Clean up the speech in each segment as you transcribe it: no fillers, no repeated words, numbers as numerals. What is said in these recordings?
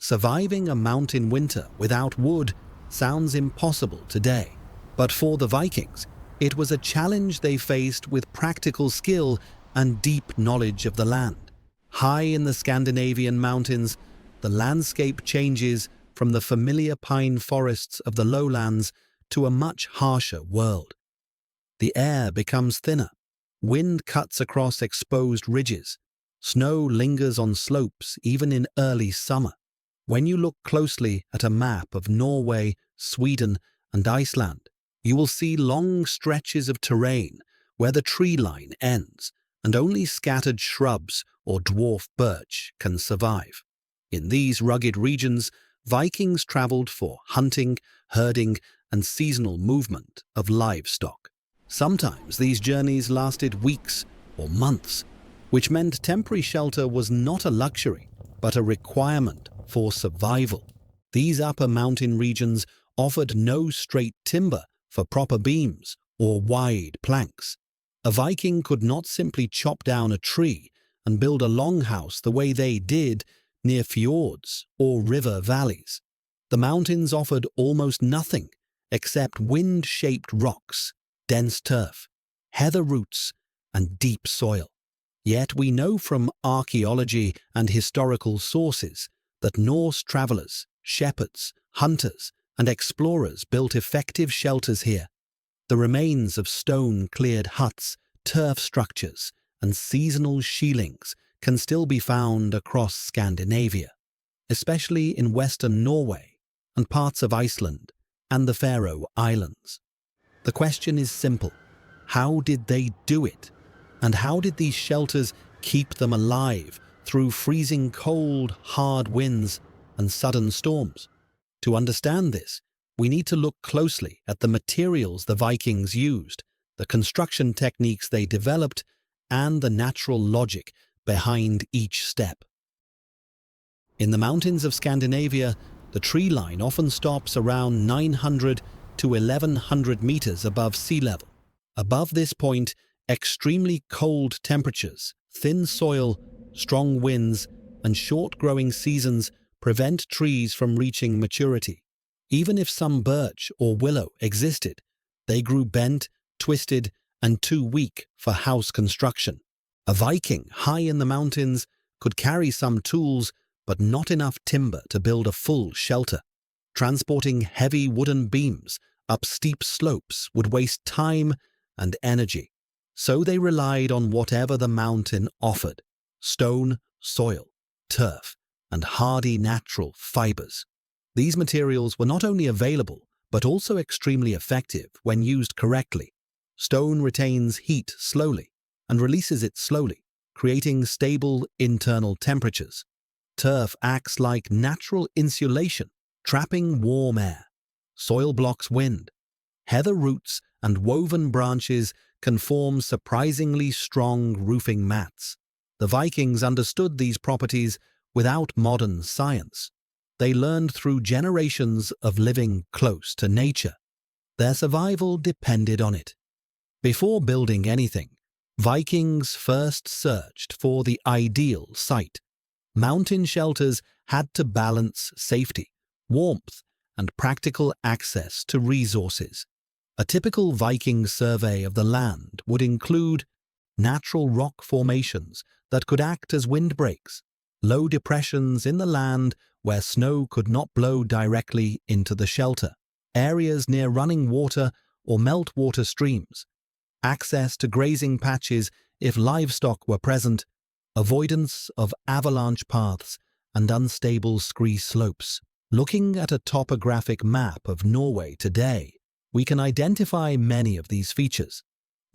Surviving a mountain winter without wood sounds impossible today, but for the Vikings, it was a challenge they faced with practical skill and deep knowledge of the land. High in the Scandinavian mountains, the landscape changes from the familiar pine forests of the lowlands to a much harsher world. The air becomes thinner, wind cuts across exposed ridges, snow lingers on slopes even in early summer. When you look closely at a map of Norway, Sweden, and Iceland, you will see long stretches of terrain where the tree line ends, and only scattered shrubs or dwarf birch can survive. In these rugged regions, Vikings traveled for hunting, herding, and seasonal movement of livestock. Sometimes these journeys lasted weeks or months, which meant temporary shelter was not a luxury, but a requirement for survival. These upper mountain regions offered no straight timber for proper beams or wide planks. A Viking could not simply chop down a tree and build a longhouse the way they did near fjords or river valleys. The mountains offered almost nothing except wind-shaped rocks, dense turf, heather roots, and deep soil. Yet we know from archaeology and historical sources that Norse travelers, shepherds, hunters, and explorers built effective shelters here. The remains of stone-cleared huts, turf structures, and seasonal sheilings can still be found across Scandinavia, especially in western Norway and parts of Iceland and the Faroe Islands. The question is simple: how did they do it? And how did these shelters keep them alive through freezing cold, hard winds and sudden storms? To understand this, we need to look closely at the materials the Vikings used, the construction techniques they developed, and the natural logic behind each step. In the mountains of Scandinavia, the tree line often stops around 900 to 1100 meters above sea level. Above this point, extremely cold temperatures, thin soil, strong winds, and short-growing seasons prevent trees from reaching maturity. Even if some birch or willow existed, they grew bent, twisted, and too weak for house construction. A Viking high in the mountains could carry some tools, but not enough timber to build a full shelter. Transporting heavy wooden beams up steep slopes would waste time and energy. So they relied on whatever the mountain offered: stone, soil, turf, and hardy natural fibers. These materials were not only available, but also extremely effective when used correctly. Stone retains heat slowly and releases it slowly, creating stable internal temperatures. Turf acts like natural insulation, trapping warm air. Soil blocks wind. Heather roots and woven branches can form surprisingly strong roofing mats. The Vikings understood these properties without modern science. They learned through generations of living close to nature. Their survival depended on it. Before building anything, Vikings first searched for the ideal site. Mountain shelters had to balance safety, warmth, and practical access to resources. A typical Viking survey of the land would include natural rock formations that could act as windbreaks, low depressions in the land where snow could not blow directly into the shelter, areas near running water or meltwater streams, access to grazing patches if livestock were present, avoidance of avalanche paths and unstable scree slopes. Looking at a topographic map of Norway today, we can identify many of these features.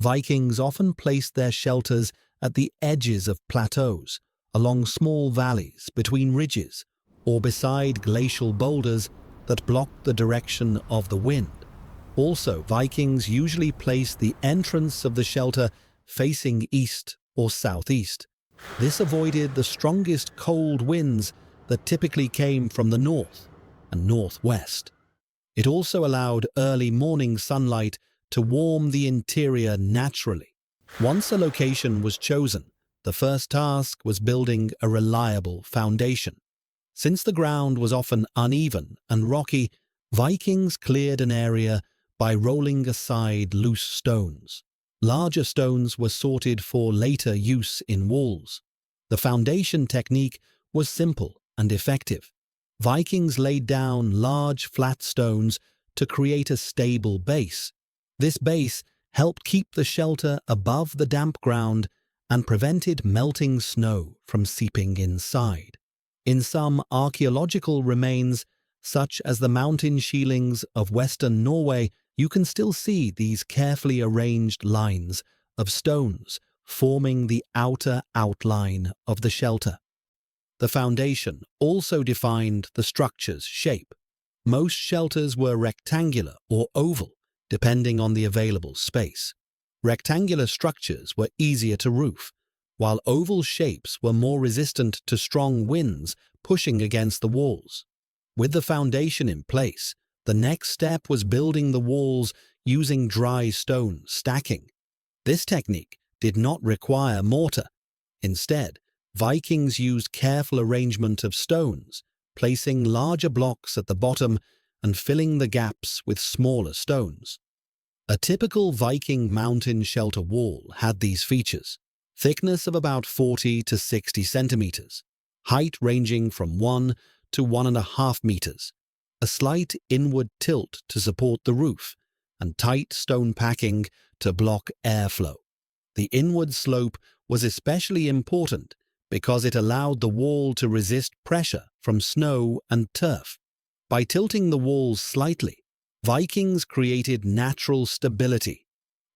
Vikings often placed their shelters at the edges of plateaus, along small valleys between ridges, or beside glacial boulders that blocked the direction of the wind. Also, Vikings usually placed the entrance of the shelter facing east or southeast. This avoided the strongest cold winds that typically came from the north and northwest. It also allowed early morning sunlight to warm the interior naturally. Once a location was chosen, the first task was building a reliable foundation. Since the ground was often uneven and rocky, Vikings cleared an area by rolling aside loose stones. Larger stones were sorted for later use in walls. The foundation technique was simple and effective. Vikings laid down large flat stones to create a stable base. This base helped keep the shelter above the damp ground and prevented melting snow from seeping inside. In some archaeological remains, such as the mountain shielings of western Norway, you can still see these carefully arranged lines of stones forming the outer outline of the shelter. The foundation also defined the structure's shape. Most shelters were rectangular or oval, depending on the available space. Rectangular structures were easier to roof, while oval shapes were more resistant to strong winds pushing against the walls. With the foundation in place, the next step was building the walls using dry stone stacking. This technique did not require mortar. Instead, Vikings used careful arrangement of stones, placing larger blocks at the bottom and filling the gaps with smaller stones. A typical Viking mountain shelter wall had these features: thickness of about 40 to 60 centimeters, height ranging from 1 to 1.5 meters, a slight inward tilt to support the roof, and tight stone packing to block airflow. The inward slope was especially important because it allowed the wall to resist pressure from snow and turf. By tilting the walls slightly, Vikings created natural stability.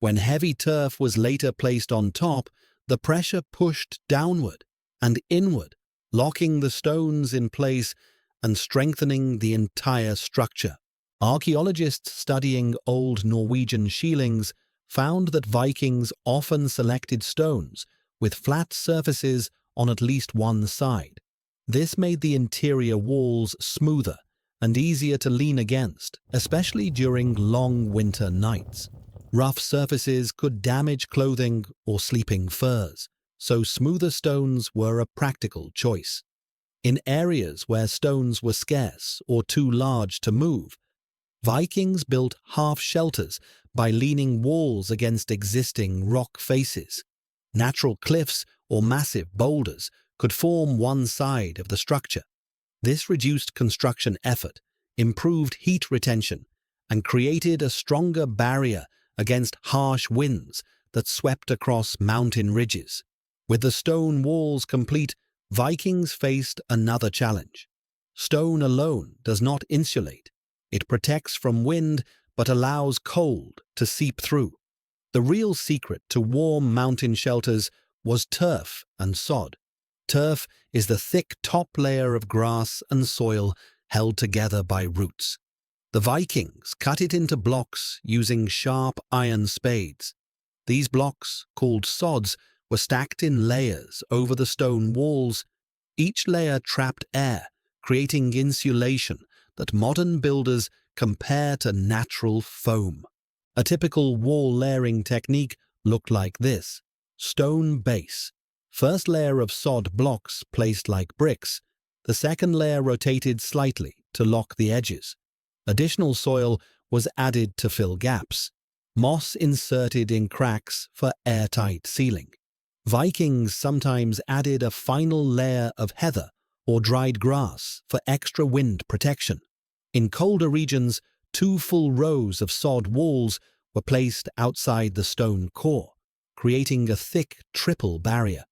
When heavy turf was later placed on top, the pressure pushed downward and inward, locking the stones in place and strengthening the entire structure. Archaeologists studying old Norwegian shielings found that Vikings often selected stones with flat surfaces on at least one side. This made the interior walls smoother and easier to lean against, especially during long winter nights. Rough surfaces could damage clothing or sleeping furs, so smoother stones were a practical choice. In areas where stones were scarce or too large to move, Vikings built half shelters by leaning walls against existing rock faces. Natural cliffs or massive boulders could form one side of the structure. This reduced construction effort, improved heat retention, and created a stronger barrier against harsh winds that swept across mountain ridges. With the stone walls complete, Vikings faced another challenge. Stone alone does not insulate. It protects from wind but allows cold to seep through. The real secret to warm mountain shelters was turf and sod. Turf is the thick top layer of grass and soil held together by roots. The Vikings cut it into blocks using sharp iron spades. These blocks, called sods, were stacked in layers over the stone walls. Each layer trapped air, creating insulation that modern builders compare to natural foam. A typical wall layering technique looked like this: stone base. First layer of sod blocks placed like bricks. The second layer rotated slightly to lock the edges. Additional soil was added to fill gaps. Moss inserted in cracks for airtight sealing. Vikings sometimes added a final layer of heather or dried grass for extra wind protection. In colder regions, 2 full rows of sod walls were placed outside the stone core, creating a thick triple barrier.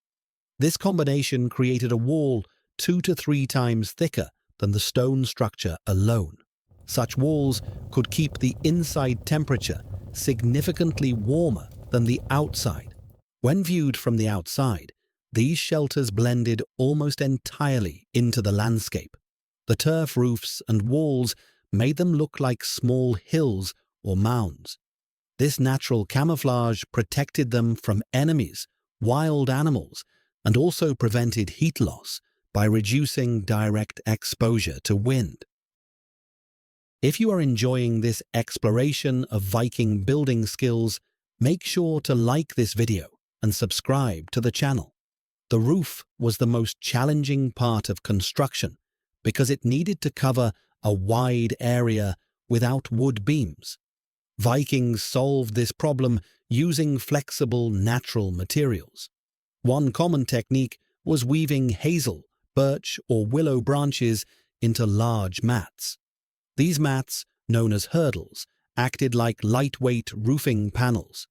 This combination created a wall 2 to 3 times thicker than the stone structure alone. Such walls could keep the inside temperature significantly warmer than the outside. When viewed from the outside, these shelters blended almost entirely into the landscape. The turf roofs and walls made them look like small hills or mounds. This natural camouflage protected them from enemies, wild animals, and also prevented heat loss by reducing direct exposure to wind. If you are enjoying this exploration of Viking building skills, make sure to like this video and subscribe to the channel. The roof was the most challenging part of construction because it needed to cover a wide area without wood beams. Vikings solved this problem using flexible natural materials. One common technique was weaving hazel, birch, or willow branches into large mats. These mats, known as hurdles, acted like lightweight roofing panels.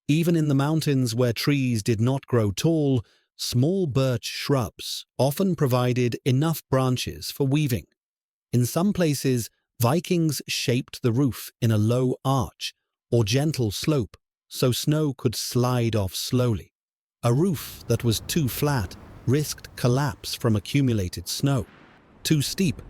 Even in the mountains where trees did not grow tall, small birch shrubs often provided enough branches for weaving. In some places, Vikings shaped the roof in a low arch or gentle slope so snow could slide off slowly. A roof that was too flat risked collapse from accumulated snow. Too steep,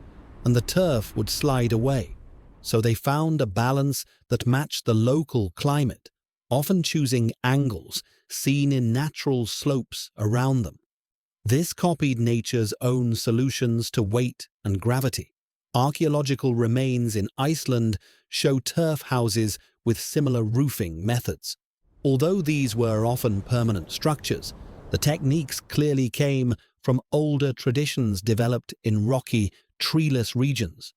and the turf would slide away. So they found a balance that matched the local climate, often choosing angles seen in natural slopes around them. This copied nature's own solutions to weight and gravity. Archaeological remains in Iceland show turf houses with similar roofing methods. Although these were often permanent structures, the techniques clearly came from older traditions developed in rocky, treeless regions.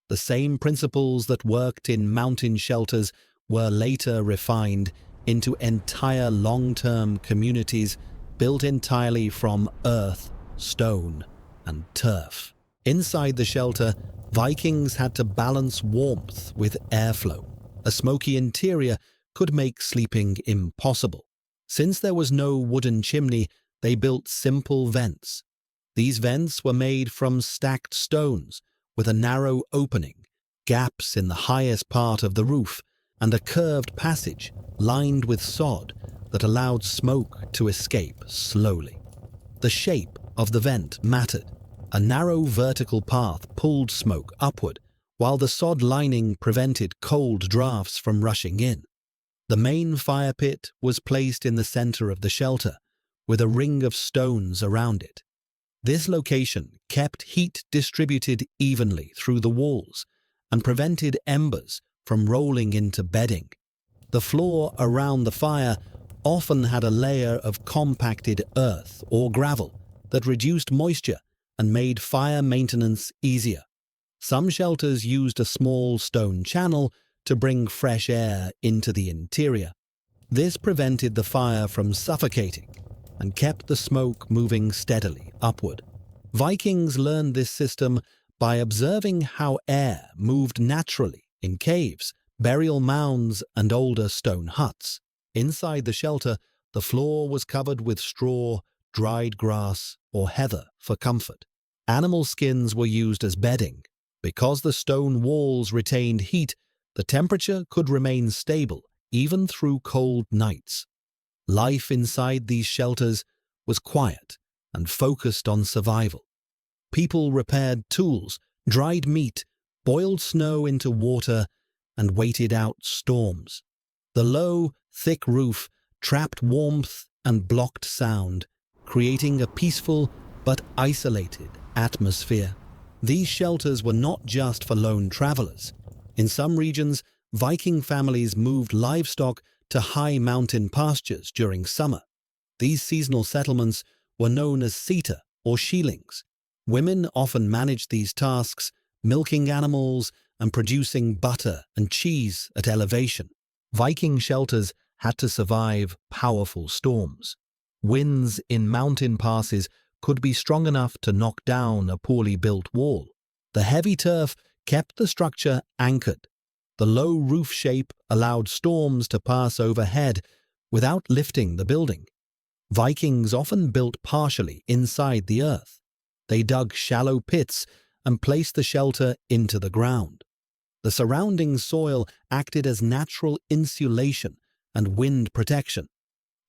The same principles that worked in mountain shelters were later refined into entire long-term communities built entirely from earth, stone, and turf. Inside the shelter, Vikings had to balance warmth with airflow. A smoky interior could make sleeping impossible. Since there was no wooden chimney, they built simple vents. These vents were made from stacked stones, with a narrow opening, gaps in the highest part of the roof, and a curved passage lined with sod that allowed smoke to escape slowly. The shape of the vent mattered. A narrow vertical path pulled smoke upward, while the sod lining prevented cold drafts from rushing in. The main fire pit was placed in the center of the shelter, with a ring of stones around it. This location kept heat distributed evenly through the walls and prevented embers from rolling into bedding. The floor around the fire often had a layer of compacted earth or gravel that reduced moisture and made fire maintenance easier. Some shelters used a small stone channel to bring fresh air into the interior. This prevented the fire from suffocating and kept the smoke moving steadily upward. Vikings learned this system by observing how air moved naturally in caves, burial mounds, and older stone huts. Inside the shelter, the floor was covered with straw, dried grass, or heather for comfort. Animal skins were used as bedding. Because the stone walls retained heat, the temperature could remain stable even through cold nights. Life inside these shelters was quiet and focused on survival. People repaired tools, dried meat, boiled snow into water, and waited out storms. The low, thick roof trapped warmth and blocked sound, creating a peaceful but isolated atmosphere. These shelters were not just for lone travelers. In some regions, Viking families moved livestock to high mountain pastures during summer. These seasonal settlements were known as seta or sheelings. Women often managed these tasks, milking animals and producing butter and cheese at elevation. Viking shelters had to survive powerful storms. Winds in mountain passes could be strong enough to knock down a poorly built wall. The heavy turf kept the structure anchored. The low roof shape allowed storms to pass overhead without lifting the building. Vikings often built partially inside the earth. They dug shallow pits and placed the shelter into the ground. The surrounding soil acted as natural insulation and wind protection.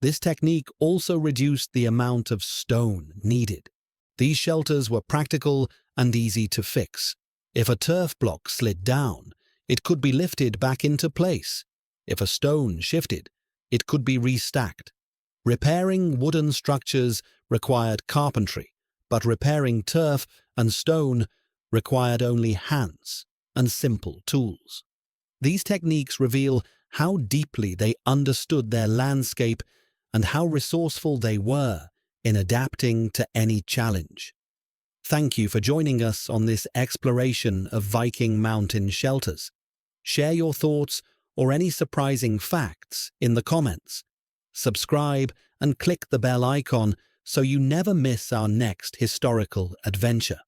This technique also reduced the amount of stone needed. These shelters were practical and easy to fix. If a turf block slid down, it could be lifted back into place. If a stone shifted, it could be restacked. Repairing wooden structures required carpentry, but repairing turf and stone required only hands and simple tools. These techniques reveal how deeply they understood their landscape and how resourceful they were in adapting to any challenge. Thank you for joining us on this exploration of Viking mountain shelters. Share your thoughts or any surprising facts in the comments. Subscribe and click the bell icon so you never miss our next historical adventure.